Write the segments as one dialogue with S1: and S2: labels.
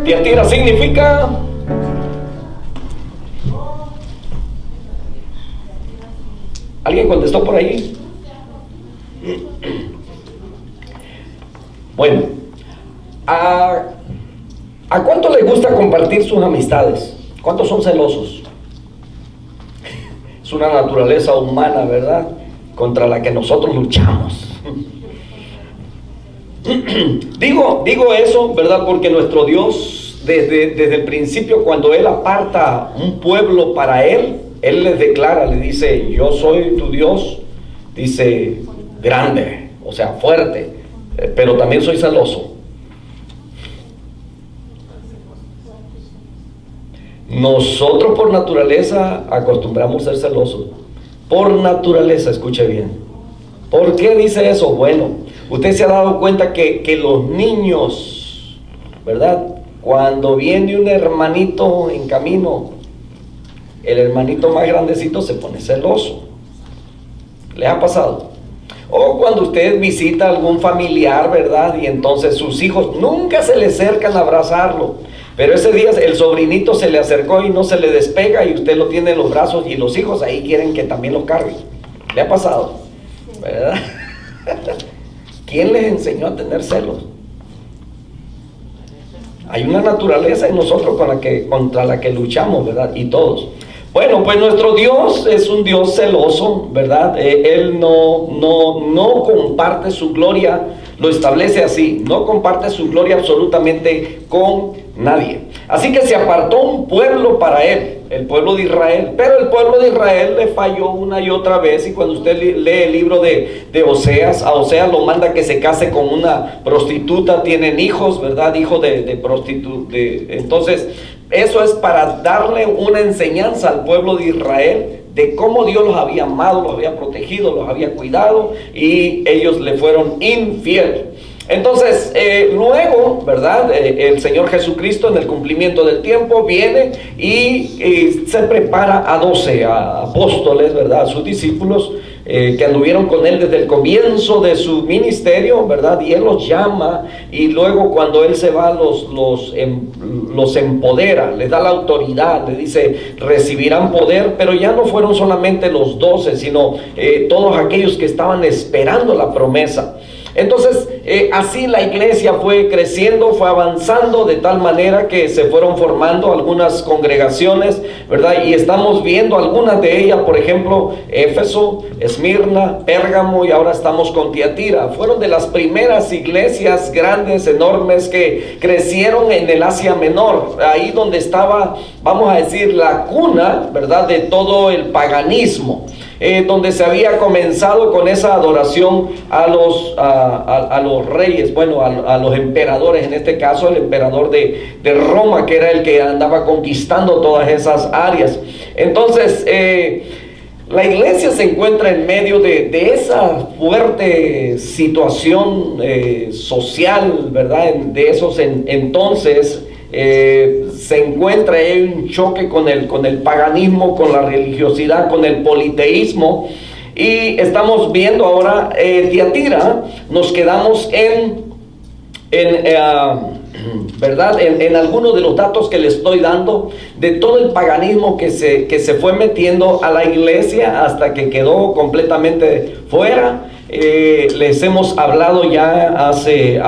S1: Tiatira significa ¿alguien contestó por ahí? Bueno, ¿a cuánto les gusta compartir sus amistades? ¿Cuántos son celosos? Es una naturaleza humana, ¿verdad?, contra la que nosotros luchamos. Digo eso, ¿verdad?, porque nuestro Dios, desde el principio, cuando Él aparta un pueblo para Él les declara, le dice: yo soy tu Dios, dice, grande, o sea, fuerte, pero también soy celoso. Nosotros por naturaleza acostumbramos a ser celosos. Por naturaleza, escuche bien. ¿Por qué dice eso? Bueno, usted se ha dado cuenta que los niños, ¿verdad?, cuando viene un hermanito en camino, el hermanito más grandecito se pone celoso. ¿Les ha pasado? O cuando usted visita a algún familiar, ¿verdad?, y entonces sus hijos nunca se le acercan a abrazarlo, pero ese día el sobrinito se le acercó y no se le despega, y usted lo tiene en los brazos y los hijos ahí quieren que también lo cargue. ¿Le ha pasado? ¿Verdad? ¿Quién les enseñó a tener celos? Hay una naturaleza en nosotros contra la que luchamos, ¿verdad? Y todos. Bueno, pues nuestro Dios es un Dios celoso, ¿verdad? Él no comparte su gloria, lo establece así, no comparte su gloria absolutamente con nadie. Así que se apartó un pueblo para Él, el pueblo de Israel, pero el pueblo de Israel le falló una y otra vez. Y cuando usted lee el libro de Oseas, a Oseas lo manda que se case con una prostituta, tienen hijos, ¿verdad? Hijo de prostituta. Entonces, eso es para darle una enseñanza al pueblo de Israel de cómo Dios los había amado, los había protegido, los había cuidado, y ellos le fueron infieles. Entonces, luego, ¿verdad?, el Señor Jesucristo, en el cumplimiento del tiempo, viene y se prepara a 12 apóstoles, ¿verdad?, a sus discípulos, que anduvieron con Él desde el comienzo de su ministerio, ¿verdad? Y Él los llama, y luego cuando Él se va los empodera, les da la autoridad, les dice: recibirán poder. Pero ya no fueron solamente los 12, sino todos aquellos que estaban esperando la promesa. Entonces, así la iglesia fue creciendo, fue avanzando, de tal manera que se fueron formando algunas congregaciones, ¿verdad? Y estamos viendo algunas de ellas, por ejemplo, Éfeso, Esmirna, Pérgamo, y ahora estamos con Tiatira. Fueron de las primeras iglesias grandes, enormes, que crecieron en el Asia Menor, ahí donde estaba, vamos a decir, la cuna, ¿verdad?, de todo el paganismo. Donde se había comenzado con esa adoración a los reyes, bueno, a los emperadores, en este caso el emperador de Roma, que era el que andaba conquistando todas esas áreas. Entonces, la iglesia se encuentra en medio de esa fuerte situación social, ¿verdad?, de esos entonces. Se encuentra en un choque con el paganismo, con la religiosidad, con el politeísmo. Y estamos viendo ahora Tiatira. Nos quedamos ¿verdad?, en algunos de los datos que le estoy dando de todo el paganismo que se fue metiendo a la iglesia hasta que quedó completamente fuera. Les hemos hablado ya hace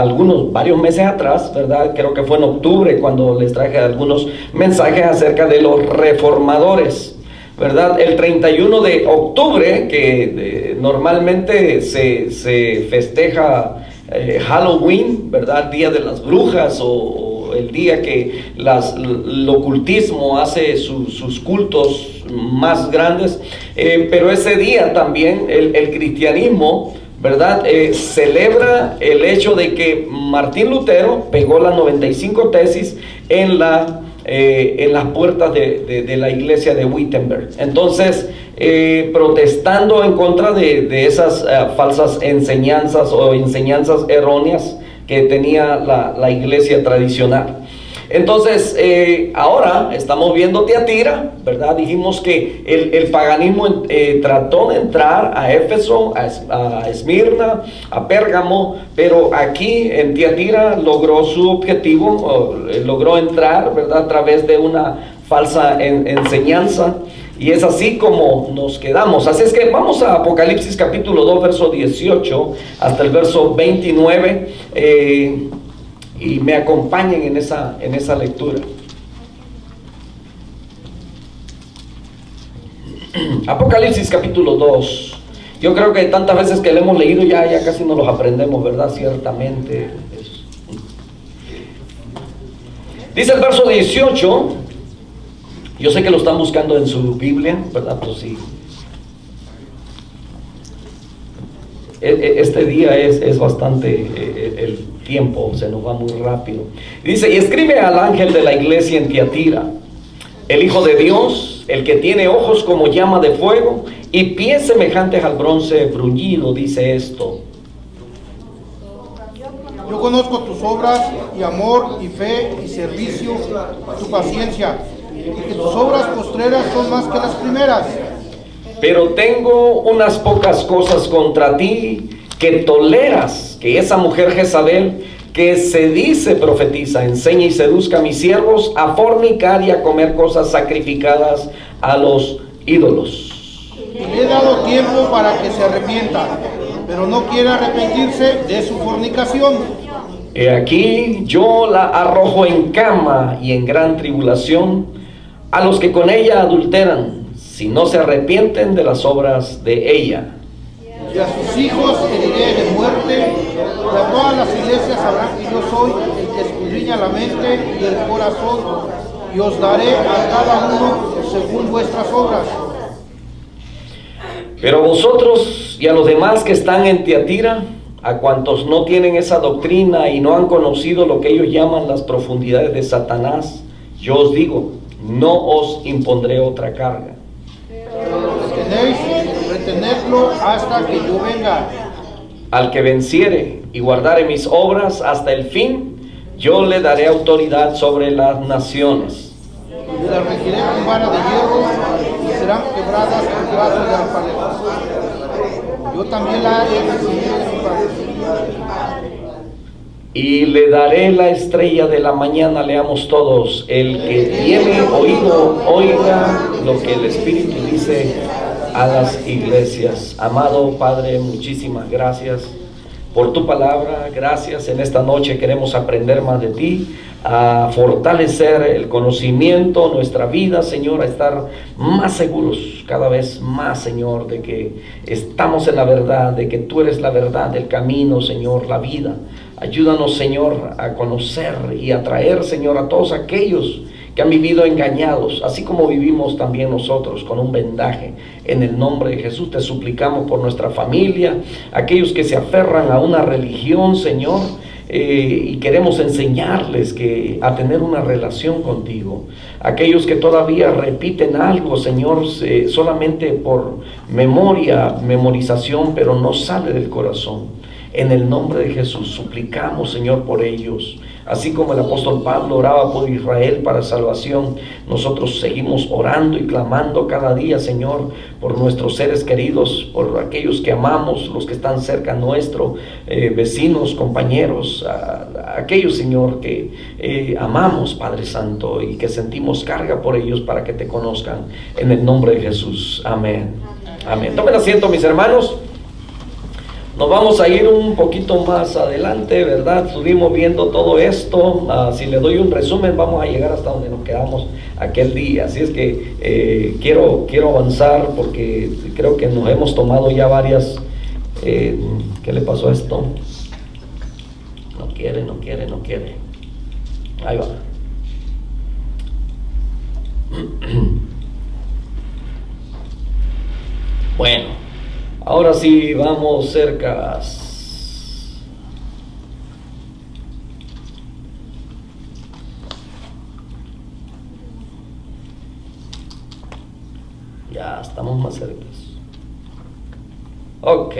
S1: varios meses atrás, ¿verdad? Creo que fue en octubre cuando les traje algunos mensajes acerca de los reformadores, ¿verdad? El 31 de octubre, que normalmente se festeja Halloween, ¿verdad?, Día de las Brujas, o el día que el ocultismo hace sus cultos más grandes, pero ese día también el cristianismo, ¿verdad?, celebra el hecho de que Martín Lutero pegó las 95 tesis en las puertas de la iglesia de Wittenberg. Entonces, protestando en contra de esas falsas enseñanzas o enseñanzas erróneas que tenía la iglesia tradicional. Entonces, ahora estamos viendo Tiatira, ¿verdad? Dijimos que el paganismo trató de entrar a Éfeso, a Esmirna, a Pérgamo, pero aquí en Tiatira logró su objetivo, logró entrar, ¿verdad? A través de una falsa enseñanza. Y es así como nos quedamos. Así es que vamos a Apocalipsis capítulo 2, verso 18 hasta el verso 29. Y me acompañen en esa lectura. Apocalipsis capítulo 2. Yo creo que tantas veces que lo hemos leído ya casi no los aprendemos, ¿verdad? Ciertamente. Dice el verso 18. Yo sé que lo están buscando en su Biblia, ¿verdad? Pues sí. Este día es bastante, el tiempo se nos va muy rápido. Dice, y escribe al ángel de la iglesia en Tiatira, el Hijo de Dios, el que tiene ojos como llama de fuego y pies semejantes al bronce bruñido, dice esto.
S2: Yo conozco tus obras y amor y fe y servicio, tu paciencia, y que tus obras postreras son más que las primeras.
S1: Pero tengo unas pocas cosas contra ti, que toleras que esa mujer Jezabel, que se dice profetiza, enseña y seduzca a mis siervos a fornicar y a comer cosas sacrificadas a los ídolos.
S2: Y le he dado tiempo para que se arrepienta, pero no quiere arrepentirse de su fornicación.
S1: He aquí yo la arrojo en cama y en gran tribulación a los que con ella adulteran, si no se arrepienten de las obras de ella.
S2: Y a sus hijos heriré de muerte, y a todas las iglesias sabrán que yo soy el que escudriña la mente y el corazón, y os daré a cada uno según vuestras obras.
S1: Pero vosotros y a los demás que están en Tiatira, a cuantos no tienen esa doctrina y no han conocido lo que ellos llaman las profundidades de Satanás, yo os digo, no os impondré otra carga.
S2: Retenedlo hasta que yo venga.
S1: Al que venciere y guardare mis obras hasta el fin, yo le daré autoridad sobre las naciones.
S2: Y las regiré con vara de hierro y serán quebradas con brazo de alfarero. Yo también la haré recibir en su padre.
S1: Y le daré la estrella de la mañana, leamos todos. El que tiene oído, oiga lo que el Espíritu dice a las iglesias. Amado Padre, muchísimas gracias por tu palabra. Gracias, en esta noche queremos aprender más de ti, a fortalecer el conocimiento, nuestra vida, Señor, a estar más seguros cada vez más, Señor, de que estamos en la verdad, de que tú eres la verdad, el camino, Señor, la vida. Ayúdanos, Señor, a conocer y a traer, Señor, a todos aquellos que han vivido engañados, así como vivimos también nosotros con un vendaje. En el nombre de Jesús te suplicamos por nuestra familia, aquellos que se aferran a una religión, Señor, y queremos enseñarles a tener una relación contigo. Aquellos que todavía repiten algo, Señor, solamente por memorización, pero no sale del corazón. En el nombre de Jesús suplicamos, Señor, por ellos. Así como el apóstol Pablo oraba por Israel para salvación, nosotros seguimos orando y clamando cada día, Señor, por nuestros seres queridos, por aquellos que amamos, los que están cerca nuestro, vecinos, compañeros, aquellos, Señor, que amamos, Padre Santo, y que sentimos carga por ellos para que te conozcan. En el nombre de Jesús. Amén. Amén. Tomen asiento, mis hermanos. Nos vamos a ir un poquito más adelante, ¿verdad? Estuvimos viendo todo esto. Si le doy un resumen, vamos a llegar hasta donde nos quedamos aquel día. Así es que quiero avanzar porque creo que nos hemos tomado ya varias... ¿Qué le pasó a esto? No quiere. Ahí va. Bueno. Ahora sí, vamos cerca. Ya estamos más cerca. Ok.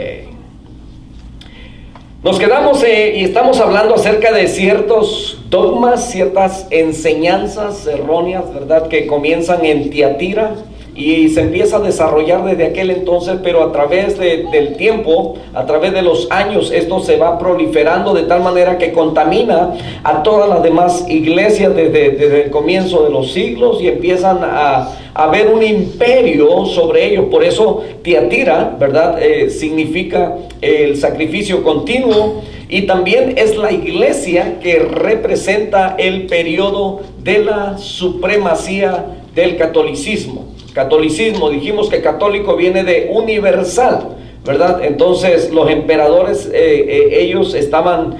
S1: Nos quedamos y estamos hablando acerca de ciertos dogmas, ciertas enseñanzas erróneas, ¿verdad? Que comienzan en Tiatira y se empieza a desarrollar desde aquel entonces, pero a través del tiempo, a través de los años, esto se va proliferando de tal manera que contamina a todas las demás iglesias desde el comienzo de los siglos y empiezan a haber un imperio sobre ellos. Por eso Tiatira, ¿verdad? Significa el sacrificio continuo, y también es la iglesia que representa el periodo de la supremacía del catolicismo. Catolicismo, dijimos que católico viene de universal, ¿verdad? Entonces los emperadores, ellos estaban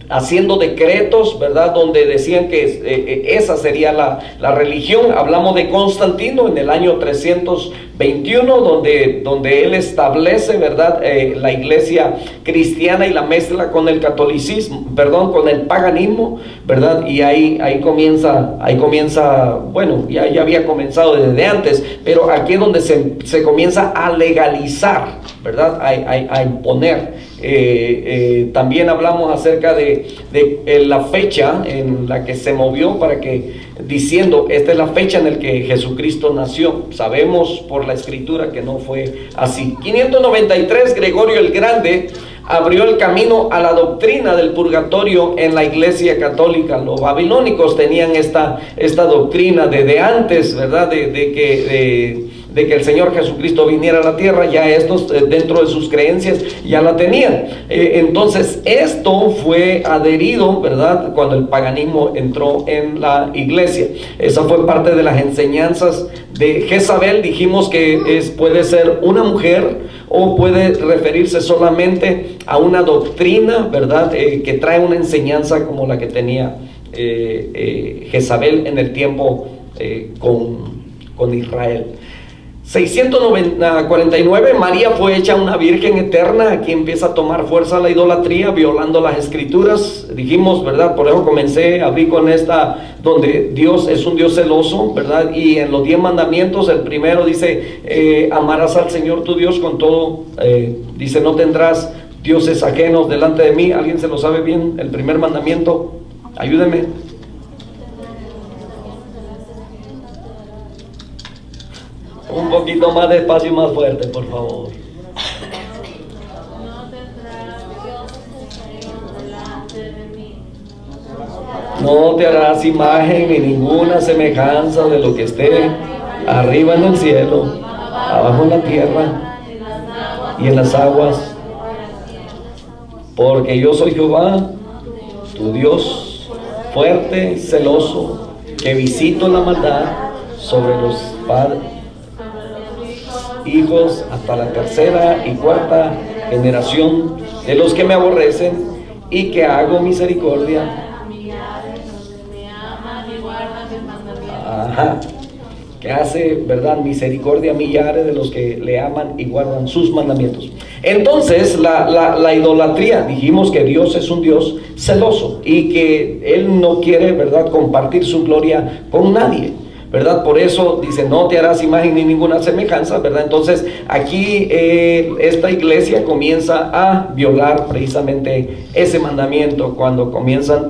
S1: haciendo decretos, ¿verdad? Donde decían que esa sería la religión. Hablamos de Constantino en el año 321, donde él establece, ¿verdad? La iglesia cristiana y la mezcla con el catolicismo, perdón, con el paganismo, ¿verdad? Y ahí comienza, bueno, ya había comenzado desde antes, pero aquí es donde se comienza a legalizar, ¿verdad? A imponer. También hablamos acerca de la fecha en la que se movió, para que, diciendo, esta es la fecha en la que Jesucristo nació. Sabemos por la escritura que no fue así. 593, Gregorio el Grande abrió el camino a la doctrina del purgatorio en la iglesia católica. Los babilónicos tenían esta doctrina desde antes, ¿verdad? De que el Señor Jesucristo viniera a la tierra. Ya estos, dentro de sus creencias, ya la tenían. Entonces esto fue adherido, ¿verdad?, cuando el paganismo entró en la iglesia. Esa fue parte de las enseñanzas de Jezabel. Dijimos que puede ser una mujer o puede referirse solamente a una doctrina, ¿verdad?, que trae una enseñanza como la que tenía Jezabel en el tiempo con Israel. 649, María fue hecha una virgen eterna. Aquí empieza a tomar fuerza la idolatría, violando las escrituras. Dijimos, ¿verdad? Por eso abrí con esta, donde Dios es un Dios celoso, ¿verdad? Y en los 10 mandamientos, el primero dice, amarás al Señor tu Dios con todo. Dice, no tendrás dioses ajenos delante de mí. ¿Alguien se lo sabe bien? El primer mandamiento, ayúdenme. Un poquito más despacio y más fuerte, por favor. No te harás imagen ni ninguna semejanza de lo que esté arriba en el cielo, abajo en la tierra y en las aguas, porque yo soy Jehová, tu Dios, fuerte y celoso, que visito la maldad sobre los padres, hijos, hasta la tercera y cuarta generación de los que me aborrecen, y que hago misericordia. Ajá. Que hace, ¿verdad?, misericordia a millares de los que le aman y guardan sus mandamientos. Entonces la idolatría, dijimos que Dios es un Dios celoso y que Él no quiere, ¿verdad?, compartir su gloria con nadie, ¿verdad? Por eso dice, no te harás imagen ni ninguna semejanza, ¿verdad? Entonces aquí esta iglesia comienza a violar precisamente ese mandamiento cuando comienzan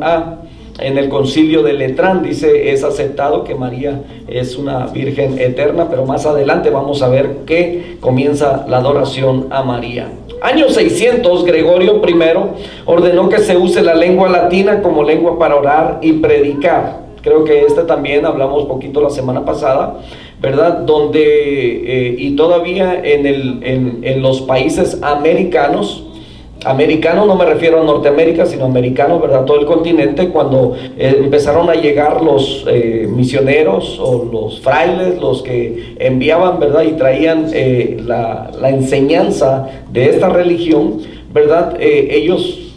S1: en el concilio de Letrán. Dice, es aceptado que María es una virgen eterna, pero más adelante vamos a ver que comienza la adoración a María. Año 600, Gregorio I ordenó que se use la lengua latina como lengua para orar y predicar. Creo que también hablamos poquito la semana pasada, ¿verdad? Donde, y todavía en los países americanos no me refiero a Norteamérica, sino americanos, ¿verdad? Todo el continente, cuando empezaron a llegar los misioneros o los frailes, los que enviaban, ¿verdad?, y traían la enseñanza de esta religión, ¿verdad? Ellos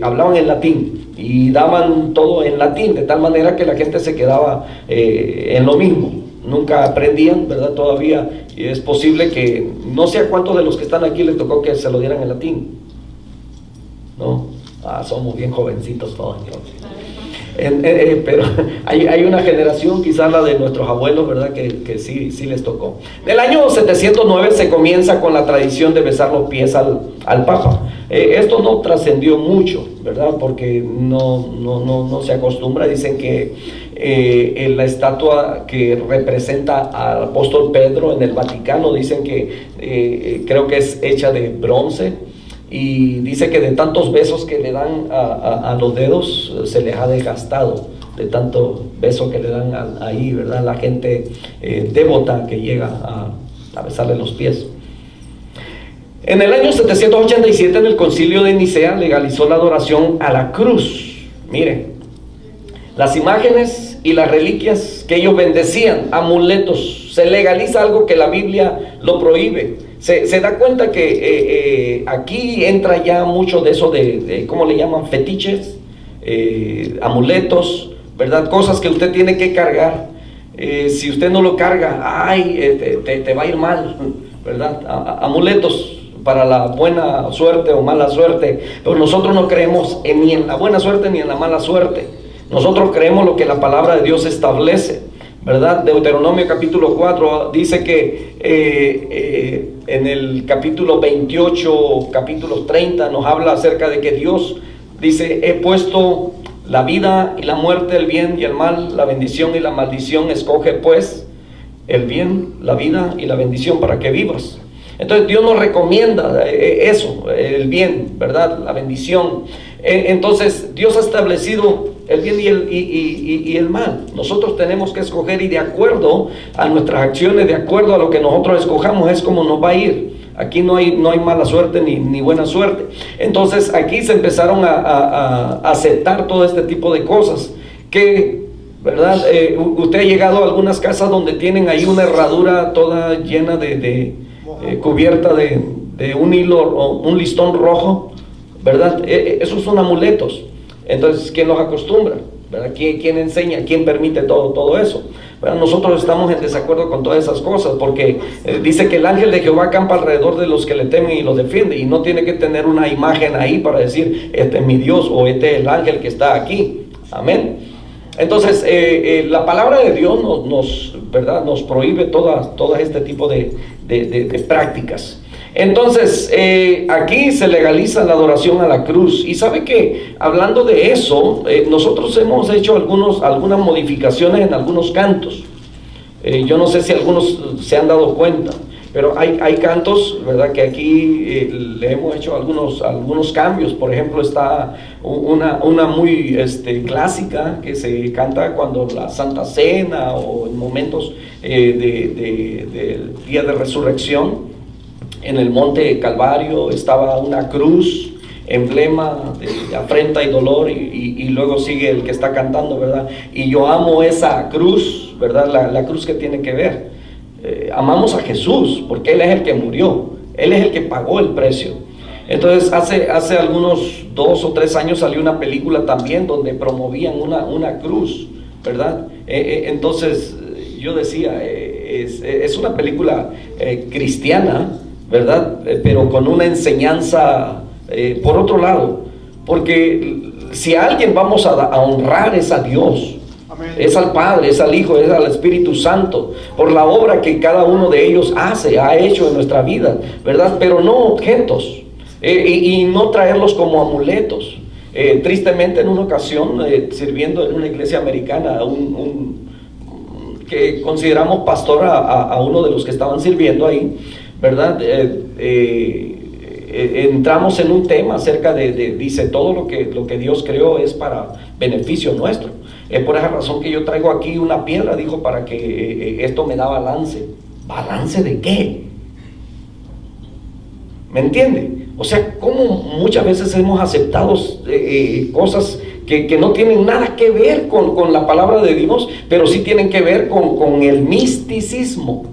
S1: hablaban en latín y daban todo en latín, de tal manera que la gente se quedaba en lo mismo. Nunca aprendían, ¿verdad? Todavía, y es posible que no sé a cuántos de los que están aquí les tocó que se lo dieran en latín, ¿no? Somos bien jovencitos todos. Pero hay una generación, quizás la de nuestros abuelos, ¿verdad? Que sí les tocó. En el año 709 se comienza con la tradición de besar los pies al Papa. Esto no trascendió mucho, ¿verdad? Porque no se acostumbra. Dicen que la estatua que representa al apóstol Pedro en el Vaticano, dicen que creo que es hecha de bronce, y dice que de tantos besos que le dan a los dedos se les ha desgastado, de tanto beso que le dan ahí, ¿verdad? La gente devota que llega a besarle los pies. En el año 787, en el concilio de Nicea, legalizó la adoración a la cruz. Mire, las imágenes y las reliquias que ellos bendecían, amuletos, se legaliza algo que la Biblia lo prohíbe. Se da cuenta que aquí entra ya mucho de eso de ¿cómo le llaman? Fetiches, amuletos, ¿verdad? Cosas que usted tiene que cargar. Si usted no lo carga, te va a ir mal, ¿verdad? Amuletos para la buena suerte o mala suerte. Pero nosotros no creemos ni en la buena suerte ni en la mala suerte. Nosotros creemos lo que la palabra de Dios establece, ¿verdad? Deuteronomio capítulo 4 dice que en el capítulo 28, capítulo 30 nos habla acerca de que Dios dice: he puesto la vida y la muerte, el bien y el mal, la bendición y la maldición. Escoge pues el bien, la vida y la bendición para que vivas. Entonces Dios nos recomienda eso, el bien, ¿verdad? La bendición. Entonces Dios ha establecido el bien y el mal. Nosotros tenemos que escoger, y de acuerdo a nuestras acciones, de acuerdo a lo que nosotros escojamos, es como nos va a ir. Aquí no hay mala suerte ni buena suerte. Entonces aquí se empezaron a aceptar todo este tipo de cosas que, ¿verdad? Usted ha llegado a algunas casas donde tienen ahí una herradura toda llena cubierta de un hilo o un listón rojo, ¿verdad? Esos son amuletos. Entonces, ¿quién los acostumbra? ¿Verdad? ¿Quién enseña? ¿Quién permite todo eso? ¿Verdad? Nosotros estamos en desacuerdo con todas esas cosas, porque dice que el ángel de Jehová acampa alrededor de los que le temen y los defiende, y no tiene que tener una imagen ahí para decir: este es mi Dios, o este es el ángel que está aquí. Amén. Entonces, la palabra de Dios ¿verdad? Nos prohíbe todo este tipo de prácticas. Entonces, aquí se legaliza la adoración a la cruz. Y sabe que, hablando de eso, nosotros hemos hecho algunas modificaciones en algunos cantos. Yo no sé si algunos se han dado cuenta, pero hay cantos, ¿verdad?, que aquí le hemos hecho algunos cambios. Por ejemplo, está una muy clásica que se canta cuando la Santa Cena o en momentos del día de resurrección. En el monte Calvario estaba una cruz, emblema de afrenta y dolor, y luego sigue el que está cantando, ¿verdad? Y yo amo esa cruz, ¿verdad? La cruz que tiene que ver. Amamos a Jesús porque Él es el que murió, Él es el que pagó el precio. Entonces hace algunos 2 o 3 años salió una película también donde promovían una cruz, ¿verdad? Entonces yo decía, es una película cristiana, ¿verdad? Pero con una enseñanza por otro lado, porque si a alguien vamos a honrar es a Dios. Amén. Es al Padre, es al Hijo, es al Espíritu Santo, por la obra que cada uno de ellos ha hecho en nuestra vida, ¿verdad? Pero no objetos, y no traerlos como amuletos. Tristemente, en una ocasión, sirviendo en una iglesia americana, que consideramos pastor a uno de los que estaban sirviendo ahí, ¿verdad? Entramos en un tema acerca dice, todo lo que Dios creó es para beneficio nuestro. Es por esa razón que yo traigo aquí una piedra, dijo, para que esto me da balance. ¿Balance de qué? ¿Me entiende? O sea, como muchas veces hemos aceptado cosas que no tienen nada que ver con la palabra de Dios, pero sí tienen que ver con el misticismo,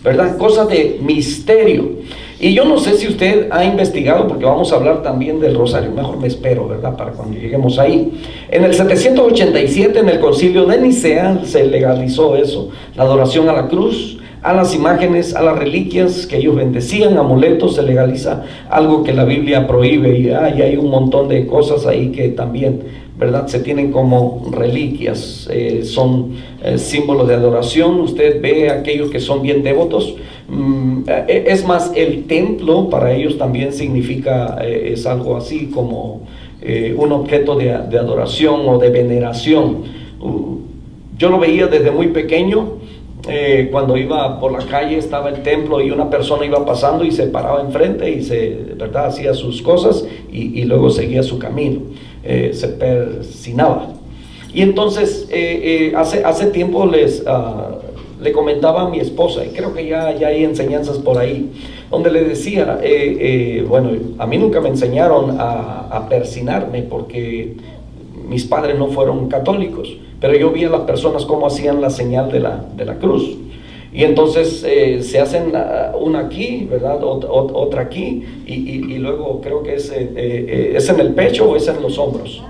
S1: ¿verdad? Cosas de misterio. Y yo no sé si usted ha investigado, porque vamos a hablar también del rosario. Mejor me espero, ¿verdad?, para cuando lleguemos ahí. En el 787, en el concilio de Nicea, se legalizó eso, la adoración a la cruz, a las imágenes, a las reliquias que ellos bendecían, amuletos, se legaliza algo que la Biblia prohíbe, y hay un montón de cosas ahí que también, ¿verdad?, se tienen como reliquias, son símbolos de adoración. Usted ve a aquellos que son bien devotos, es más, el templo para ellos también significa, es algo así como un objeto de adoración o de veneración. Yo lo veía desde muy pequeño. Cuando iba por la calle estaba el templo y una persona iba pasando y se paraba enfrente y ¿verdad?, hacía sus cosas y luego seguía su camino, se persinaba. Y entonces hace tiempo le comentaba a mi esposa, y creo que ya hay enseñanzas por ahí, donde le decía, bueno, a mí nunca me enseñaron a persinarme porque mis padres no fueron católicos, pero yo vi a las personas cómo hacían la señal de la cruz. Y entonces se hacen una aquí, ¿verdad?, otra aquí, y luego creo que es en el pecho o es en los hombros.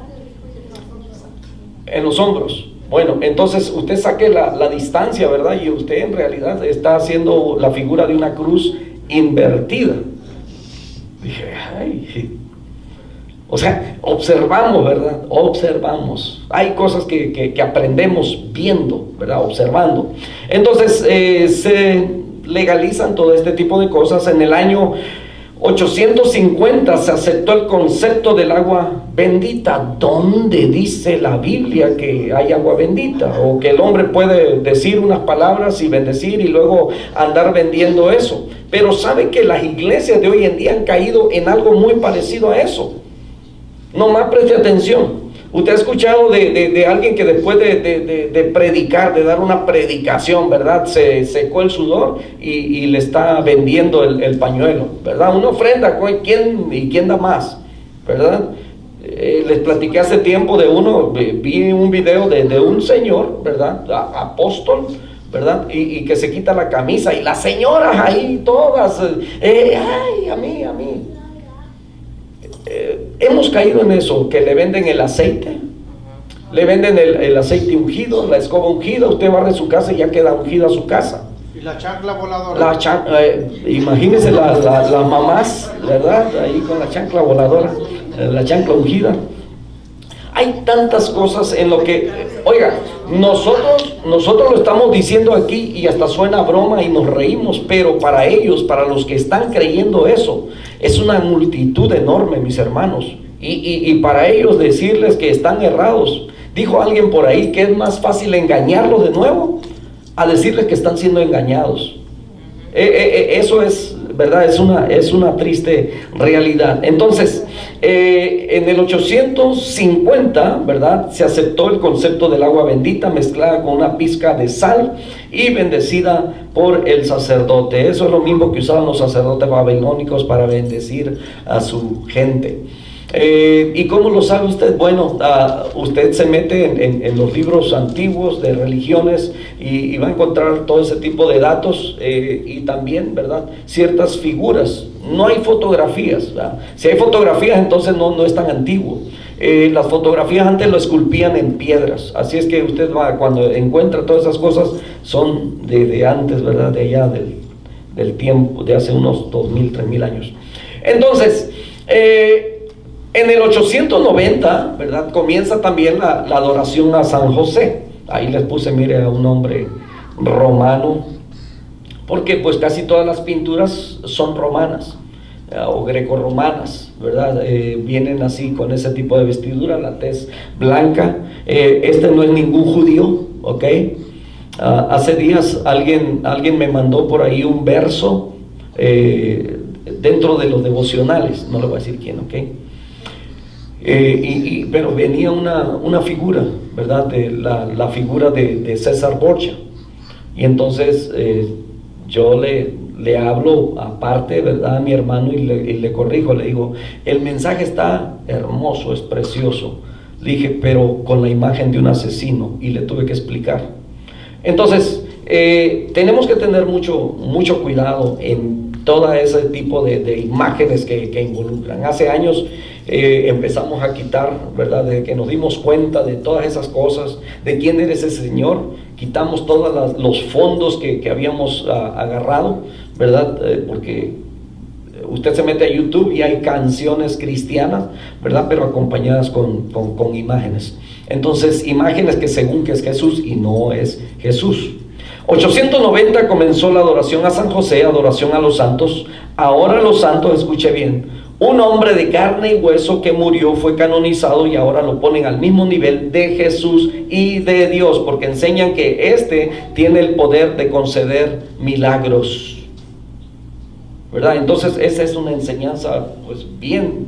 S1: En los hombros. Bueno, entonces usted saque la distancia, ¿verdad?, y usted en realidad está haciendo la figura de una cruz invertida. Dije, ay. O sea, observamos, ¿verdad? Observamos. Hay cosas que aprendemos viendo, ¿verdad? Observando. Entonces, se legalizan todo este tipo de cosas. En el año 850 se aceptó el concepto del agua bendita. ¿Dónde dice la Biblia que hay agua bendita? O que el hombre puede decir unas palabras y bendecir y luego andar vendiendo eso. Pero ¿sabe que las iglesias de hoy en día han caído en algo muy parecido a eso? Nomás preste atención. Usted ha escuchado de alguien que después de predicar, de dar una predicación, ¿verdad?, se secó el sudor y le está vendiendo el pañuelo, ¿verdad? Una ofrenda, ¿quién da más? ¿Verdad? Les platiqué hace tiempo de uno, vi un video de un señor, ¿verdad?, apóstol, ¿verdad?, y que se quita la camisa y las señoras ahí todas, ay, a mí. Hemos caído en eso, que le venden el aceite, le venden el aceite ungido, la escoba ungida. Usted barre su casa y ya queda ungida su casa.
S2: Y la chancla voladora.
S1: Imagínense las mamás, ¿verdad?, ahí con la chancla voladora, la chancla ungida. Hay tantas cosas en lo que, oiga, nosotros lo estamos diciendo aquí y hasta suena broma y nos reímos, pero para ellos, para los que están creyendo eso, es una multitud enorme, mis hermanos, y para ellos decirles que están errados. Dijo alguien por ahí que es más fácil engañarlos de nuevo a decirles que están siendo engañados. Eso es, ¿verdad?, es una triste realidad. Entonces, en el 850, ¿verdad?, se aceptó el concepto del agua bendita mezclada con una pizca de sal y bendecida por el sacerdote. Eso es lo mismo que usaban los sacerdotes babilónicos para bendecir a su gente. ¿Y cómo lo sabe usted? Bueno, usted se mete en los libros antiguos de religiones y va a encontrar todo ese tipo de datos, y también, ¿verdad?, ciertas figuras. No hay fotografías, ¿verdad? Si hay fotografías, entonces no es tan antiguo. Las fotografías antes lo esculpían en piedras, así es que usted cuando encuentra todas esas cosas son de antes, ¿verdad?, de allá del tiempo, de hace unos 2000, 3000 años. Entonces, en el 890, ¿verdad?, comienza también la adoración a San José. Ahí les puse, mire, a un hombre romano, porque pues casi todas las pinturas son romanas o grecorromanas, ¿verdad? Vienen así con ese tipo de vestidura, la tez blanca. Este no es ningún judío, ¿ok? Hace días alguien me mandó por ahí un verso dentro de los devocionales, no le voy a decir quién, ¿ok? Pero venía una figura, ¿verdad?, de la figura de César Borgia. Y entonces yo le hablo aparte, ¿verdad?, a mi hermano, y le corrijo, le digo, el mensaje está hermoso, es precioso. Le dije, pero con la imagen de un asesino, y le tuve que explicar. Entonces tenemos que tener mucho cuidado en todo ese tipo de imágenes que involucran. Hace años empezamos a quitar, ¿verdad? Desde que nos dimos cuenta de todas esas cosas, de quién era ese Señor, quitamos todos los fondos que habíamos agarrado, ¿verdad? Porque usted se mete a YouTube y hay canciones cristianas, ¿verdad? Pero acompañadas con imágenes. Entonces, imágenes que según que es Jesús y no es Jesús. 890 comenzó la adoración a San José, adoración a los santos. Ahora los santos, escuche bien, un hombre de carne y hueso que murió fue canonizado y ahora lo ponen al mismo nivel de Jesús y de Dios, porque enseñan que tiene el poder de conceder milagros, ¿verdad? Entonces esa es una enseñanza pues bien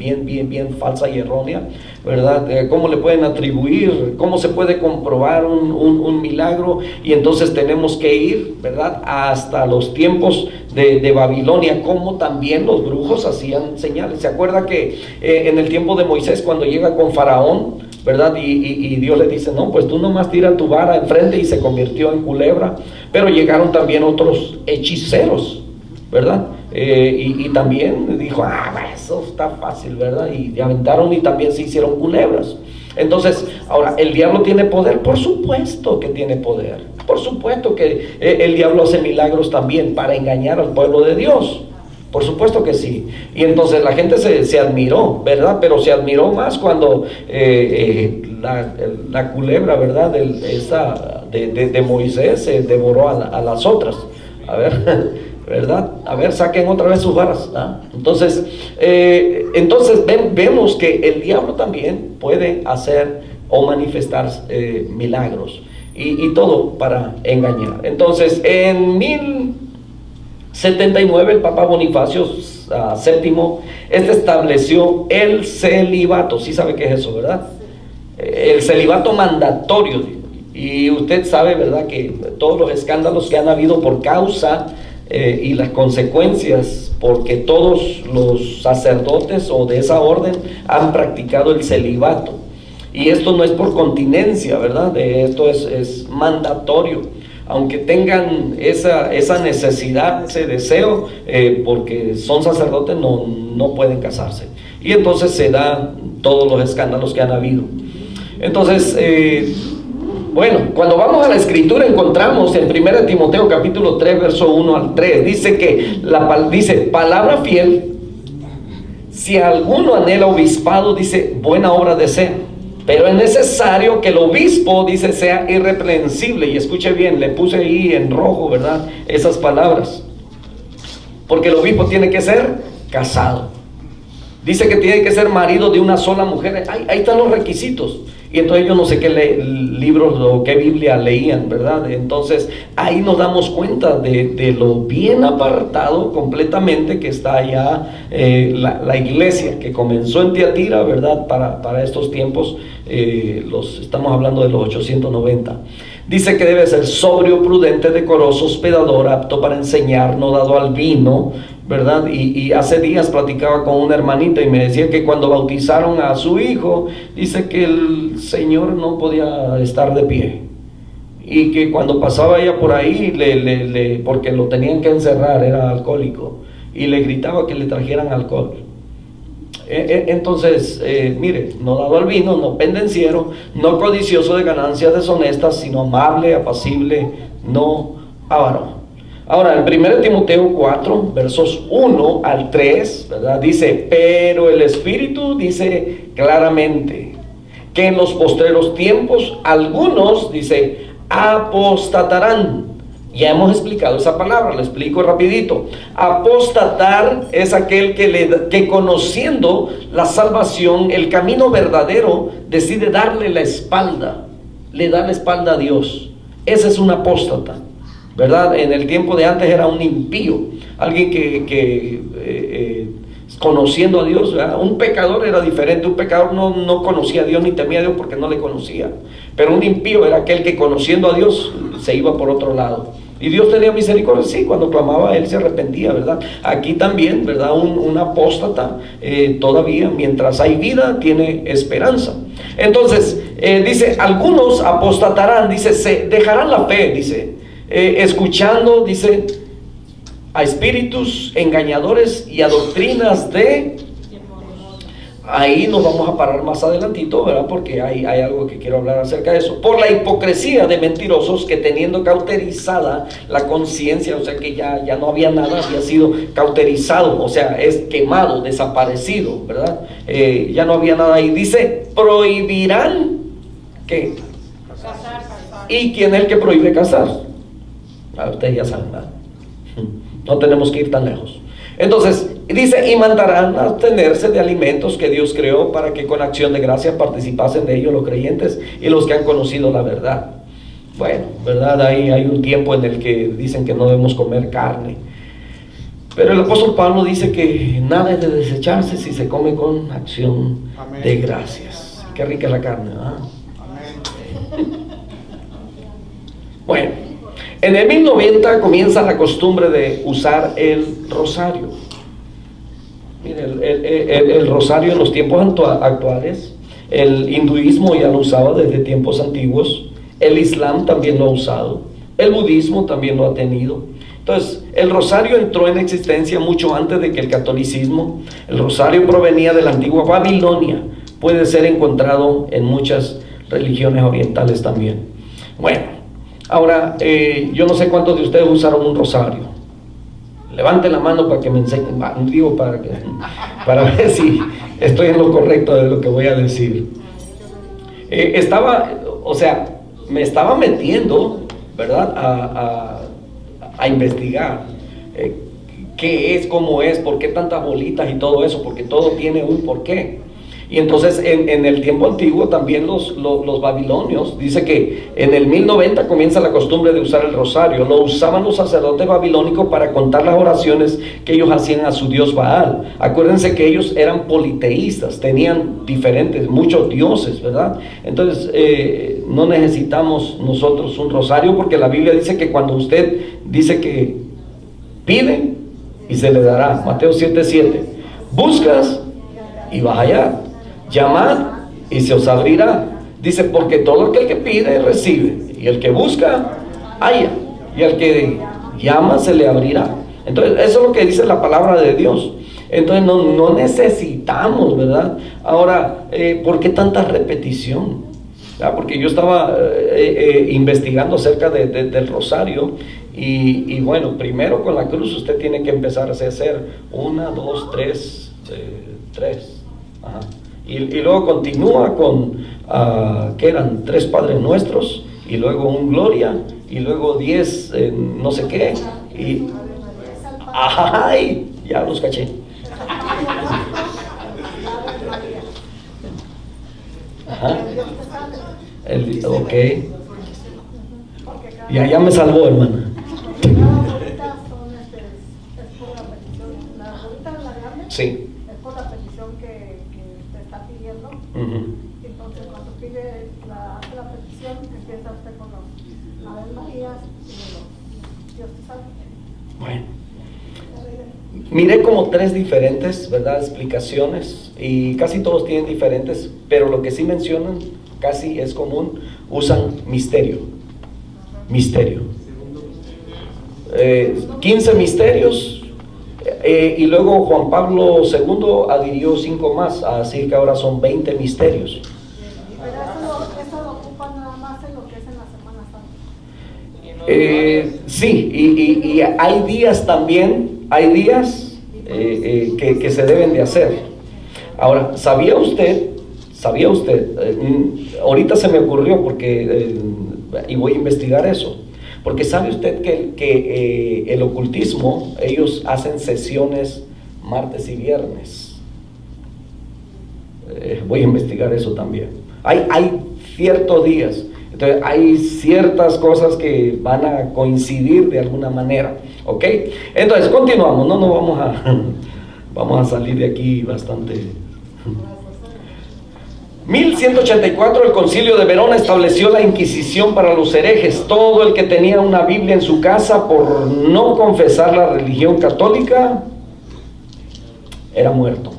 S1: falsa y errónea, ¿verdad? ¿Cómo le pueden atribuir? ¿Cómo se puede comprobar un milagro? Y entonces tenemos que ir, ¿verdad?, hasta los tiempos de Babilonia, como también los brujos hacían señales. ¿Se acuerda que en el tiempo de Moisés, cuando llega con Faraón, ¿verdad? Y Dios le dice, no, pues tú nomás tira tu vara enfrente, y se convirtió en culebra. Pero llegaron también otros hechiceros, ¿verdad? Y también dijo, eso está fácil, ¿verdad? Y aventaron y también se hicieron culebras. Entonces, ahora, ¿el diablo tiene poder? Por supuesto que tiene poder. Por supuesto que el diablo hace milagros también para engañar al pueblo de Dios. Por supuesto que sí. Y entonces la gente se admiró, ¿verdad? Pero se admiró más cuando la culebra, ¿verdad?, de Moisés se devoró a las otras. A ver, ¿verdad? A ver, saquen otra vez sus varas, ¿ah? Entonces vemos que el diablo también puede hacer o manifestar milagros y todo para engañar. Entonces, en 1079 el Papa Bonifacio VII estableció el celibato. Sí sabe qué es eso, ¿verdad? El celibato mandatorio. Y usted sabe, ¿verdad?, que todos los escándalos que han habido por causa y las consecuencias, porque todos los sacerdotes o de esa orden han practicado el celibato. Y esto no es por continencia, ¿verdad? Esto es mandatorio. Aunque tengan esa necesidad, ese deseo, porque son sacerdotes, no pueden casarse. Y entonces se dan todos los escándalos que han habido. Entonces, bueno, cuando vamos a la escritura encontramos en 1 Timoteo capítulo 3, verso 1 al 3, dice que dice, palabra fiel, si alguno anhela obispado, dice, buena obra desea, pero es necesario que el obispo, dice, sea irreprensible. Y escuche bien, le puse ahí en rojo, ¿verdad?, esas palabras, porque el obispo tiene que ser casado. Dice que tiene que ser marido de una sola mujer. Ahí están los requisitos. Y entonces yo no sé qué libros o qué Biblia leían, ¿verdad? Entonces ahí nos damos cuenta de lo bien apartado completamente que está allá la iglesia que comenzó en Tiatira, ¿verdad? Para estos tiempos, estamos hablando de los 890. Dice que debe ser sobrio, prudente, decoroso, hospedador, apto para enseñar, no dado al vino, ¿verdad? Y hace días platicaba con una hermanita y me decía que cuando bautizaron a su hijo, dice que el señor no podía estar de pie, y que cuando pasaba ella por ahí, porque lo tenían que encerrar, era alcohólico, y le gritaba que le trajeran alcohol. Entonces, mire, no dado al vino, no pendenciero, no codicioso de ganancias deshonestas, sino amable, apacible, no avaro. Ahora, en 1 Timoteo 4, versos 1 al 3, ¿verdad?, dice, pero el Espíritu dice claramente que en los postreros tiempos algunos, dice, apostatarán. Ya hemos explicado esa palabra, lo explico rapidito. Apostatar es aquel que conociendo la salvación, el camino verdadero, decide darle la espalda, le da la espalda a Dios. Ese es un apóstata, ¿verdad? En el tiempo de antes era un impío, alguien que conociendo a Dios, ¿verdad? Un pecador era diferente. Un pecador no conocía a Dios ni temía a Dios porque no le conocía. Pero un impío era aquel que conociendo a Dios se iba por otro lado. Y Dios tenía misericordia, sí, cuando clamaba él se arrepentía, ¿verdad? Aquí también, ¿verdad? Un apóstata todavía, mientras hay vida, tiene esperanza. Entonces, dice, algunos apostatarán, dice, se dejarán la fe, dice, escuchando, dice, a espíritus engañadores y a doctrinas de... Ahí nos vamos a parar más adelantito, ¿verdad? Porque hay algo que quiero hablar acerca de eso. Por la hipocresía de mentirosos que teniendo cauterizada la conciencia, o sea que ya no había nada, había sido cauterizado, o sea, es quemado, desaparecido, ¿verdad? Ya no había nada ahí. Dice, prohibirán, ¿qué? ¿Y quién es el que prohíbe casar? Ustedes ya saben, ¿verdad? No tenemos que ir tan lejos. Entonces, dice, y mandarán a abstenerse de alimentos que Dios creó para que con acción de gracia participasen de ellos los creyentes y los que han conocido la verdad. Bueno, ¿verdad? Ahí hay un tiempo en el que dicen que no debemos comer carne. Pero el apóstol Pablo dice que nada es de desecharse si se come con acción Amén. De gracias. Qué rica es la carne, ¿verdad? Amén. Bueno. En el 1090 comienza la costumbre de usar el rosario. Mire, el rosario en los tiempos actuales, el hinduismo ya lo usaba desde tiempos antiguos, el islam también lo ha usado, el budismo también lo ha tenido. Entonces, el rosario entró en existencia mucho antes de que el catolicismo. El rosario provenía de la antigua Babilonia, puede ser encontrado en muchas religiones orientales también. Bueno. Ahora, yo no sé cuántos de ustedes usaron un rosario. Levanten la mano para que me enseñen, digo, para ver si estoy en lo correcto de lo que voy a decir. Me estaba metiendo, ¿verdad?, a investigar qué es, cómo es, por qué tantas bolitas y todo eso, porque todo tiene un porqué. Y entonces en el tiempo antiguo también los babilonios, dice que en el 1090 comienza la costumbre de usar el rosario. Lo usaban los sacerdotes babilónicos para contar las oraciones que ellos hacían a su dios Baal. Acuérdense que ellos eran politeístas, tenían muchos dioses, ¿verdad? Entonces no necesitamos nosotros un rosario, porque la Biblia dice que cuando usted dice que pide y se le dará, Mateo 7:7, buscas y vas allá. Llamad y se os abrirá. Dice, porque todo aquel que pide recibe, y el que busca halla, y al que llama se le abrirá. Entonces eso es lo que dice la palabra de Dios. Entonces no necesitamos, ¿verdad? Ahora, ¿por qué tanta repetición? Porque yo estaba investigando acerca del rosario, y bueno, primero con la cruz usted tiene que empezar a hacer 1, 2, 3, 3. Ajá. Y luego continúa con, que eran 3 Padres Nuestros, y luego un Gloria, y luego 10 no sé qué, y ¡ay! Ya los caché. Ajá. Ok. Ya me salvó, hermana. Sí.
S3: Entonces cuando hace la petición, empieza usted con los Ave Marías y los Dios te salve.
S1: Bueno, miré como 3 diferentes, ¿verdad?, explicaciones, y casi todos tienen diferentes, pero lo que sí mencionan, casi es común, usan misterio. 15 misterios. Y luego Juan Pablo II adhirió 5 más, así que ahora son 20 misterios.
S3: Pero eso lo ocupa nada más en lo que es en la Semana Santa.
S1: Sí, y hay días también, que se deben de hacer. Ahora, ¿sabía usted? Ahorita se me ocurrió porque, y voy a investigar eso. Porque sabe usted que el ocultismo, ellos hacen sesiones martes y viernes. Voy a investigar eso también. Hay ciertos días, entonces hay ciertas cosas que van a coincidir de alguna manera, ¿ok? Entonces continuamos, no vamos a salir de aquí bastante. 1184 el Concilio de Verona estableció la Inquisición para los herejes. Todo el que tenía una Biblia en su casa por no confesar la religión católica era muerto,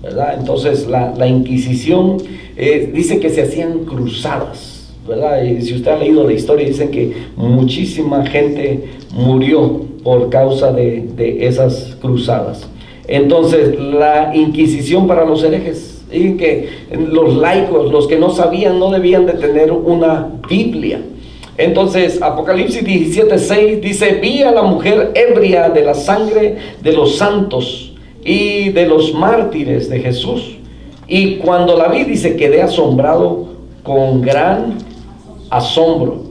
S1: ¿verdad? Entonces la Inquisición dice que se hacían cruzadas, ¿verdad? Y si usted ha leído la historia, dicen que muchísima gente murió por causa de esas cruzadas. Entonces, la Inquisición para los herejes, y que los laicos, los que no sabían, no debían de tener una Biblia. Entonces, Apocalipsis 17:6 dice: vi a la mujer ebria de la sangre de los santos y de los mártires de Jesús. Y cuando la vi, dice, quedé asombrado con gran asombro.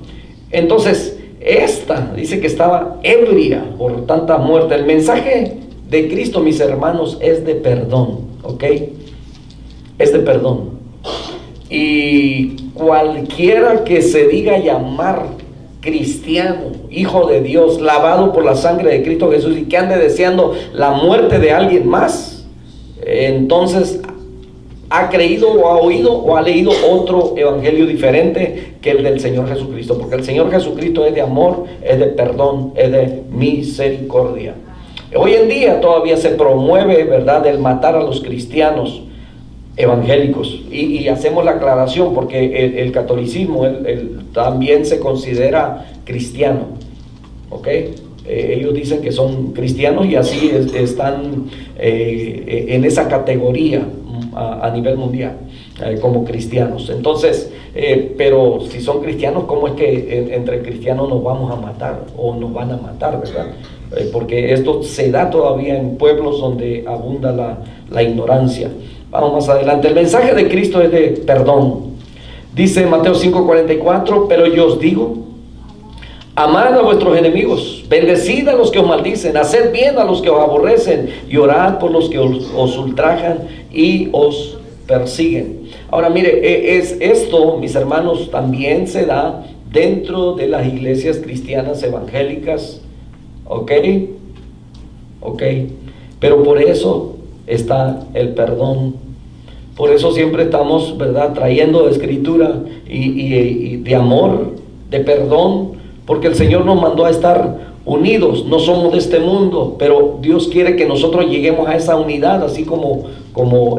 S1: Entonces, esta dice que estaba ebria por tanta muerte. El mensaje de Cristo, mis hermanos, es de perdón, ¿ok? Es de perdón. Y cualquiera que se diga llamar cristiano, hijo de Dios, lavado por la sangre de Cristo Jesús, y que ande deseando la muerte de alguien más, entonces ha creído o ha oído o ha leído otro evangelio diferente que el del Señor Jesucristo, porque el Señor Jesucristo es de amor, es de perdón, es de misericordia. Hoy en día todavía se promueve, ¿verdad?, el matar a los cristianos evangélicos, y hacemos la aclaración porque el catolicismo también se considera cristiano, ¿ok? Ellos dicen que son cristianos y así están en esa categoría a nivel mundial, como cristianos. Entonces, pero si son cristianos, ¿cómo es que entre cristianos nos vamos a matar o nos van a matar, verdad? Porque esto se da todavía en pueblos donde abunda la ignorancia. Vamos más adelante. El mensaje de Cristo es de perdón. Dice Mateo 5:44: pero yo os digo, amad a vuestros enemigos, bendecid a los que os maldicen, haced bien a los que os aborrecen, y orad por los que os ultrajan y os persiguen. Ahora mire, esto, mis hermanos, también se da dentro de las iglesias cristianas evangélicas, ¿ok? Pero por eso está el perdón. Por eso siempre estamos, ¿verdad?, trayendo escritura y de amor, de perdón, porque el Señor nos mandó a estar unidos. No somos de este mundo, pero Dios quiere que nosotros lleguemos a esa unidad, así como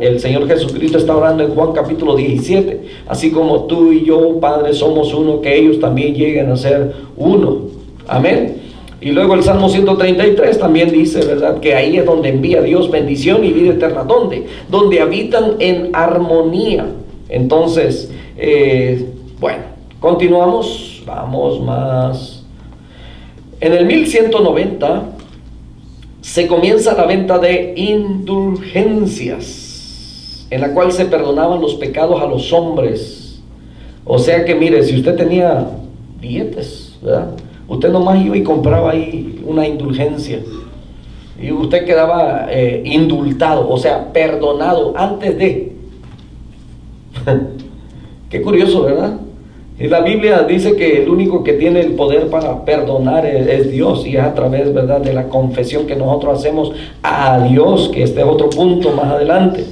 S1: el Señor Jesucristo está orando en Juan capítulo 17, así como tú y yo, Padre, somos uno, que ellos también lleguen a ser uno. Amén. Y luego el Salmo 133 también dice, ¿verdad?, que ahí es donde envía Dios bendición y vida eterna. ¿Dónde? Donde habitan en armonía. Entonces, bueno, continuamos, vamos más. En el 1190 se comienza la venta de indulgencias, en la cual se perdonaban los pecados a los hombres. O sea que mire, si usted tenía dietes, ¿verdad?, usted nomás iba y compraba ahí una indulgencia y usted quedaba indultado, o sea, perdonado antes de. Qué curioso, ¿verdad? Y la Biblia dice que el único que tiene el poder para perdonar es Dios, y es a través, ¿verdad?, de la confesión que nosotros hacemos a Dios, que este es otro punto más adelante.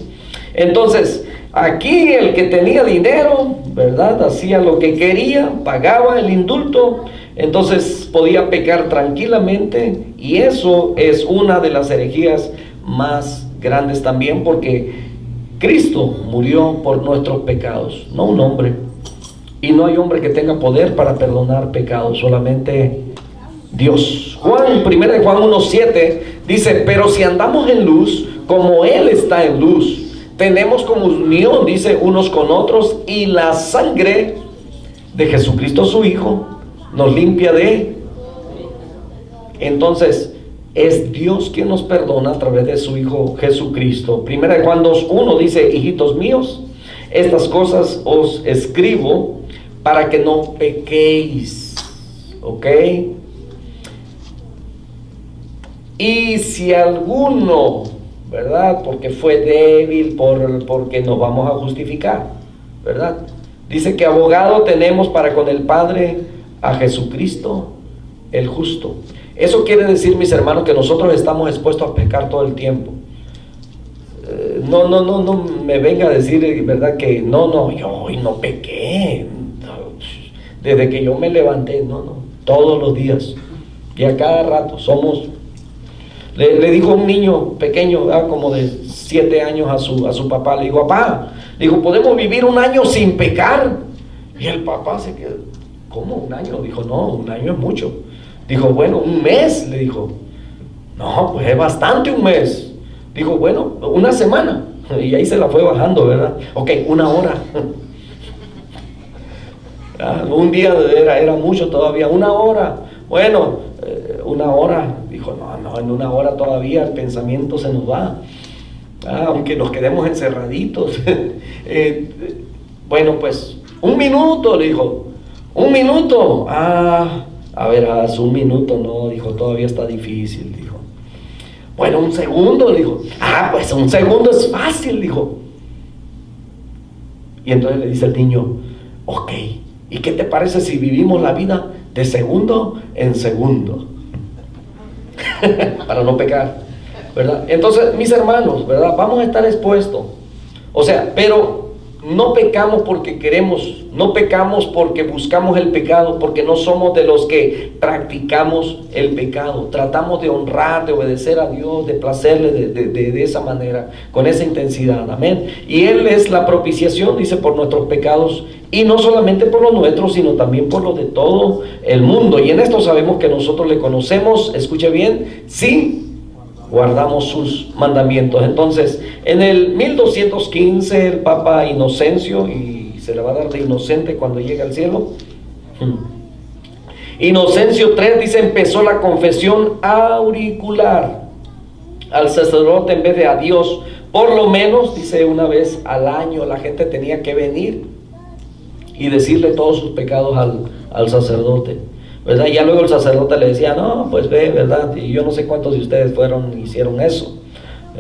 S1: Entonces, aquí el que tenía dinero, ¿verdad?, hacía lo que quería, pagaba el indulto, entonces podía pecar tranquilamente, y eso es una de las herejías más grandes también, porque Cristo murió por nuestros pecados, no un hombre, y no hay hombre que tenga poder para perdonar pecados, solamente Dios. 1 Juan 1:7 dice: pero si andamos en luz, como Él está en luz, tenemos comunión, dice, unos con otros, y la sangre de Jesucristo su Hijo nos limpia de. Entonces es Dios quien nos perdona a través de su Hijo Jesucristo. 1 Juan 2:1 dice: hijitos míos, estas cosas os escribo para que no pequéis. ¿Ok? Y si alguno, ¿verdad?, porque fue débil, porque nos vamos a justificar, ¿verdad? Dice que abogado tenemos para con el Padre, a Jesucristo el justo. Eso quiere decir, mis hermanos, que nosotros estamos expuestos a pecar todo el tiempo. No me venga a decir, ¿verdad?, que yo hoy no pequé desde que yo me levanté. No, todos los días y a cada rato somos. Le dijo un niño pequeño, ¿verdad?, como de 7 años a su papá, le dijo: papá, ¿podemos vivir un año sin pecar? Y el papá se quedó: ¿cómo un año? Dijo: no, un año es mucho. Dijo, bueno, un mes, le dijo. No, pues es bastante un mes. Dijo, bueno, una semana. Y ahí se la fue bajando, ¿verdad? Ok, una hora. Un día era mucho todavía, una hora. Bueno, una hora. Dijo, no, en una hora todavía el pensamiento se nos va. Aunque nos quedemos encerraditos. Bueno, pues, un minuto, le dijo. Un minuto. A ver, un minuto, no, dijo, todavía está difícil, dijo. Bueno, un segundo, dijo. Pues un segundo es fácil, dijo. Y entonces le dice el niño, ok, ¿y qué te parece si vivimos la vida de segundo en segundo? Para no pecar, ¿verdad? Entonces, mis hermanos, ¿verdad? Vamos a estar expuestos. O sea, pero no pecamos porque queremos, no pecamos porque buscamos el pecado, porque no somos de los que practicamos el pecado. Tratamos de honrar, de obedecer a Dios, de placerle de esa manera, con esa intensidad, amén. Y Él es la propiciación, dice, por nuestros pecados, y no solamente por los nuestros, sino también por los de todo el mundo. Y en esto sabemos que nosotros le conocemos, escuche bien, sí, guardamos sus mandamientos. Entonces, en el 1215 el Papa Inocencio, y se le va a dar de inocente cuando llegue al cielo, Inocencio III dice, empezó la confesión auricular al sacerdote en vez de a Dios. Por lo menos, dice, una vez al año la gente tenía que venir y decirle todos sus pecados al sacerdote, ¿verdad? Ya luego el sacerdote le decía, no, pues ve, ¿verdad? Y yo no sé cuántos de ustedes hicieron eso.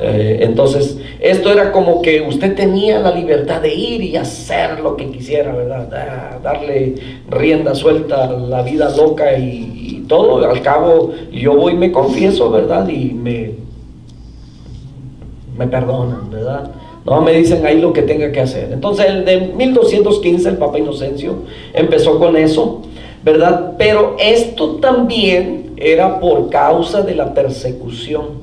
S1: Entonces, esto era como que usted tenía la libertad de ir y hacer lo que quisiera, ¿verdad? Darle rienda suelta a la vida loca y todo. Al cabo, yo voy y me confieso, ¿verdad? Y me perdonan, ¿verdad? No me dicen ahí lo que tenga que hacer. Entonces, el de 1215, el Papa Inocencio empezó con eso, ¿verdad? Pero esto también era por causa de la persecución,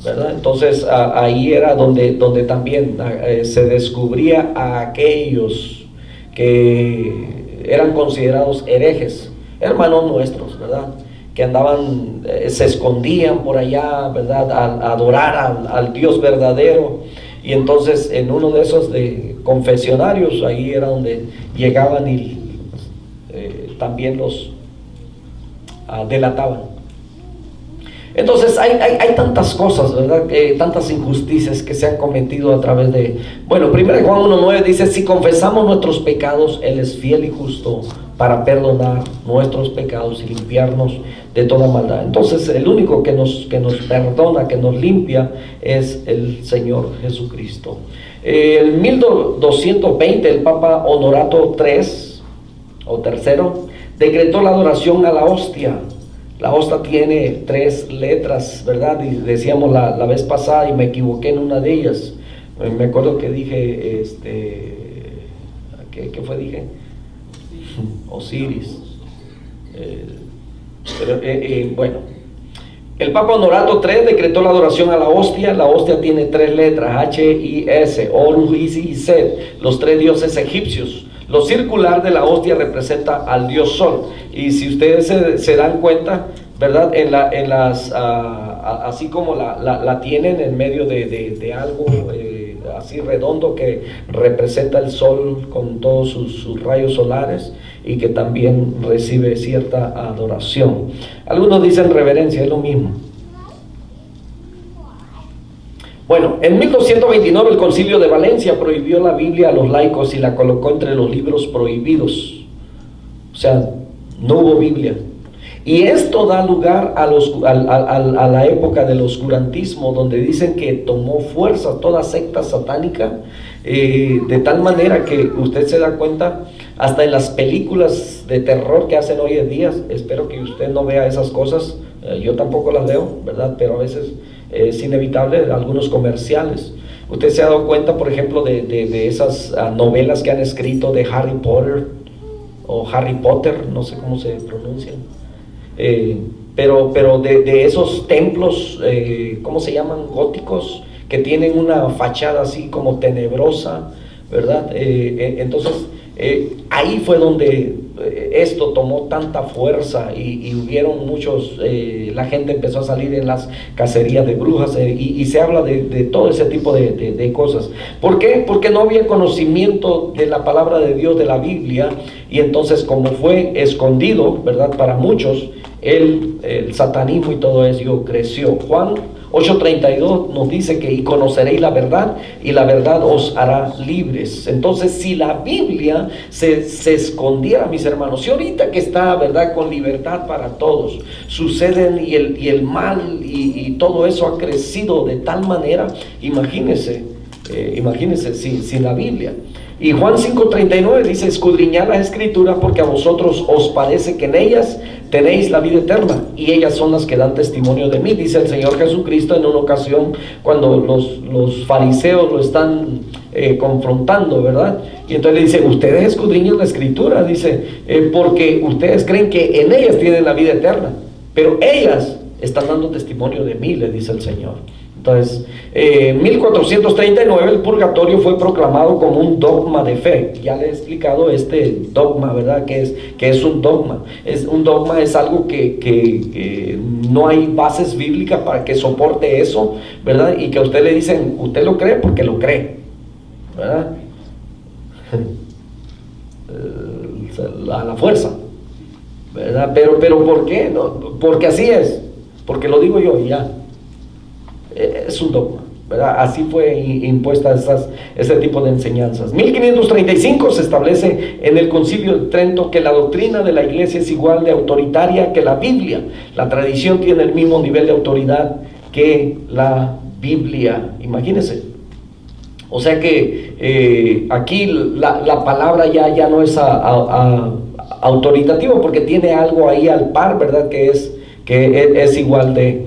S1: ¿verdad? Entonces ahí era donde también se descubría a aquellos que eran considerados herejes, hermanos nuestros, ¿verdad? Que andaban, se escondían por allá, ¿verdad? A adorar al Dios verdadero. Y entonces en uno de esos de confesionarios, ahí era donde llegaban y también los delataban. Entonces hay tantas cosas, ¿verdad? Tantas injusticias que se han cometido a través de... Bueno, 1 Juan 1:9 dice, si confesamos nuestros pecados, Él es fiel y justo para perdonar nuestros pecados y limpiarnos de toda maldad. Entonces el único que nos perdona, que nos limpia, es el Señor Jesucristo. El 1220 el Papa Honorato III, o tercero, decretó la adoración a la hostia. La hostia tiene 3 letras, ¿verdad? Y decíamos la vez pasada, y me equivoqué en una de ellas. Me acuerdo que dije, ¿qué fue? Dije Osiris. Bueno, el Papa Honorato III decretó la adoración a la hostia. La hostia tiene 3 letras, H-I-S, Horus, Isis y Set, los 3 dioses egipcios. Lo circular de la hostia representa al dios Sol. Y si ustedes se dan cuenta, ¿verdad? En las así como la tienen en medio de algo así redondo que representa el Sol con todos sus rayos solares y que también recibe cierta adoración. Algunos dicen reverencia, es lo mismo. Bueno, en 1229 el Concilio de Valencia prohibió la Biblia a los laicos y la colocó entre los libros prohibidos. O sea, no hubo Biblia. Y esto da lugar a la época del oscurantismo, donde dicen que tomó fuerza toda secta satánica, de tal manera que usted se da cuenta, hasta en las películas de terror que hacen hoy en día, espero que usted no vea esas cosas, yo tampoco las veo, ¿verdad? Pero a veces es inevitable, algunos comerciales. Usted se ha dado cuenta, por ejemplo, de esas novelas que han escrito de Harry Potter, o Harry Potter, no sé cómo se pronuncian, pero de esos templos, ¿cómo se llaman? Góticos, que tienen una fachada así como tenebrosa, ¿verdad? Entonces, ahí fue donde esto tomó tanta fuerza y hubieron muchos, la gente empezó a salir en las cacerías de brujas, y se habla de todo ese tipo de cosas. ¿Por qué? Porque no había conocimiento de la palabra de Dios, de la Biblia, y entonces como fue escondido, ¿verdad? Para muchos, el satanismo y todo eso creció. Juan 8:32 nos dice que y conoceréis la verdad y la verdad os hará libres. Entonces, si la Biblia se escondiera, mis hermanos, si ahorita que está, ¿verdad?, con libertad para todos, suceden y el mal y todo eso ha crecido de tal manera, imagínense sin la Biblia. Y Juan 5:39 dice: escudriñad las escrituras, porque a vosotros os parece que en ellas tenéis la vida eterna, y ellas son las que dan testimonio de mí, dice el Señor Jesucristo en una ocasión cuando los fariseos lo están confrontando, ¿verdad? Y entonces le dice: ustedes escudriñan la escritura, dice, porque ustedes creen que en ellas tienen la vida eterna, pero ellas están dando testimonio de mí, le dice el Señor. Entonces, en 1439 el purgatorio fue proclamado como un dogma de fe. Ya le he explicado este dogma, ¿verdad? Que es un dogma. Un dogma es algo que no hay bases bíblicas para que soporte eso, ¿verdad? Y que a usted le dicen, usted lo cree porque lo cree, ¿verdad? A la fuerza, ¿verdad? Pero ¿por qué? No, porque así es, porque lo digo yo y ya. Es un dogma, ¿verdad? Así fue impuesta ese tipo de enseñanzas. 1535 se establece en el Concilio de Trento que la doctrina de la Iglesia es igual de autoritaria que la Biblia. La tradición tiene el mismo nivel de autoridad que la Biblia. Imagínense. O sea que aquí la palabra ya no es autoritativa, porque tiene algo ahí al par, ¿verdad? Que es igual de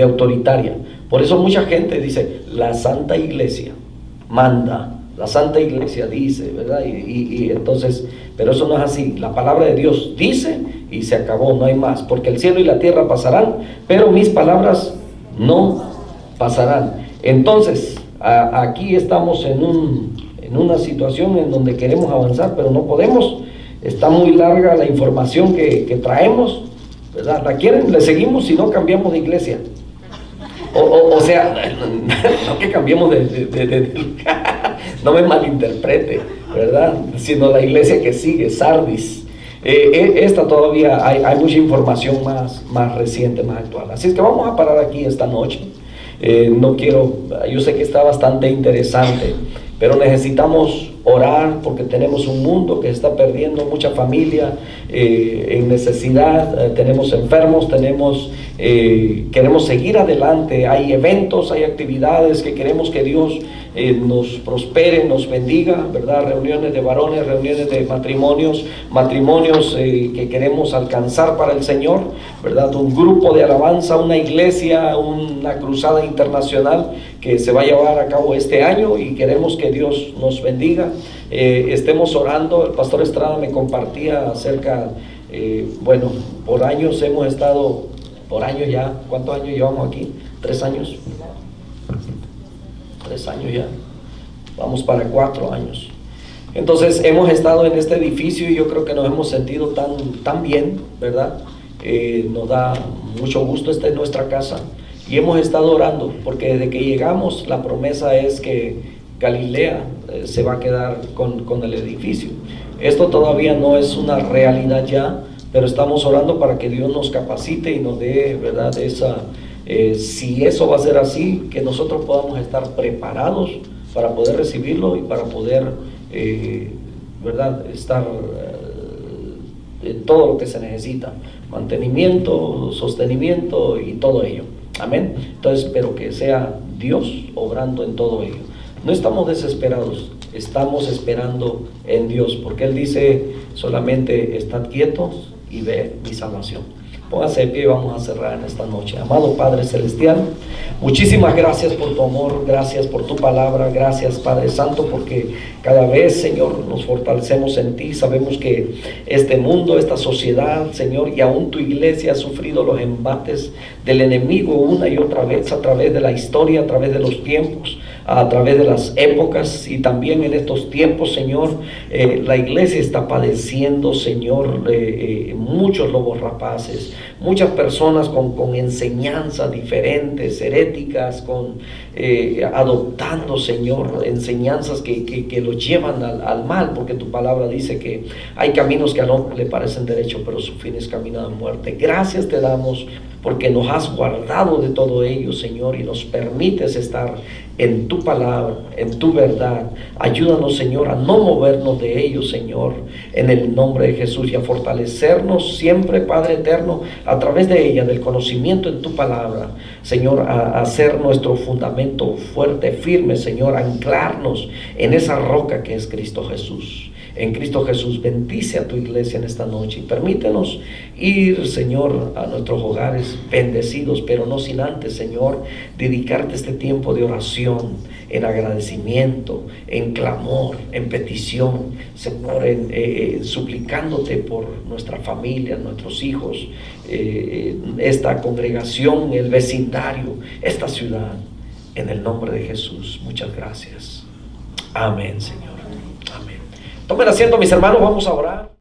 S1: autoritaria. Por eso mucha gente dice: la Santa Iglesia manda, la Santa Iglesia dice, ¿verdad? Y entonces, pero eso no es así. La palabra de Dios dice y se acabó, no hay más, porque el cielo y la tierra pasarán, pero mis palabras no pasarán. Entonces, aquí estamos en una situación en donde queremos avanzar, pero no podemos. Está muy larga la información que traemos, ¿verdad? ¿La quieren? Le seguimos si no cambiamos de iglesia. O sea, no que cambiemos no me malinterprete, ¿verdad? Sino la iglesia que sigue, Sardis. Esta todavía hay mucha información más reciente, más actual. Así es que vamos a parar aquí esta noche. Yo sé que está bastante interesante, pero necesitamos orar porque tenemos un mundo que está perdiendo mucha familia en necesidad, tenemos enfermos, queremos seguir adelante, hay eventos, hay actividades que queremos que Dios nos prospere, nos bendiga, ¿verdad? Reuniones de varones, reuniones de matrimonios que queremos alcanzar para el Señor, ¿verdad? Un grupo de alabanza, una iglesia, una cruzada internacional que se va a llevar a cabo este año, y queremos que Dios nos bendiga. Estemos orando. El pastor Estrada me compartía acerca, por años hemos estado, ya, ¿cuántos años llevamos aquí? 3 años. 3 años ya, vamos para 4 años. Entonces hemos estado en este edificio y yo creo que nos hemos sentido tan bien, ¿verdad? Nos da mucho gusto, esta es nuestra casa, y hemos estado orando porque desde que llegamos la promesa es que Galilea se va a quedar con el edificio. Esto todavía no es una realidad ya, pero estamos orando para que Dios nos capacite y nos dé, ¿verdad?, si eso va a ser así, que nosotros podamos estar preparados para poder recibirlo y para poder, ¿verdad?, estar en todo lo que se necesita, mantenimiento, sostenimiento y todo ello. Amén. Entonces, espero que sea Dios obrando en todo ello. No estamos desesperados, estamos esperando en Dios, porque Él dice solamente: estad quietos y ve mi salvación. Póngase de pie y vamos a cerrar en esta noche. Amado Padre Celestial, muchísimas gracias por tu amor, gracias por tu palabra, gracias Padre Santo, porque cada vez, Señor, nos fortalecemos en ti. Sabemos que este mundo, esta sociedad, Señor, y aún tu iglesia ha sufrido los embates del enemigo una y otra vez a través de la historia, a través de los tiempos. a través de las épocas y también en estos tiempos, Señor, la iglesia está padeciendo, Señor, muchos lobos rapaces, muchas personas con enseñanzas diferentes, heréticas, adoptando, Señor, enseñanzas que los llevan al mal, porque tu palabra dice que hay caminos que al hombre le parecen derechos, pero su fin es camino de muerte. Gracias te damos porque nos has guardado de todo ello, Señor, y nos permites estar en tu palabra, en tu verdad. Ayúdanos, Señor, a no movernos de ello, Señor, en el nombre de Jesús, y a fortalecernos siempre, Padre eterno, a través de ella, del conocimiento en tu palabra, Señor, a hacer nuestro fundamento fuerte, firme, Señor, a anclarnos en esa roca que es Cristo Jesús. En Cristo Jesús, bendice a tu iglesia en esta noche y permítenos ir, Señor, a nuestros hogares bendecidos, pero no sin antes, Señor, dedicarte este tiempo de oración, en agradecimiento, en clamor, en petición, Señor, suplicándote por nuestra familia, nuestros hijos, esta congregación, el vecindario, esta ciudad, en el nombre de Jesús. Muchas gracias. Amén, Señor. Amén. Tomen asiento, mis hermanos, vamos a orar.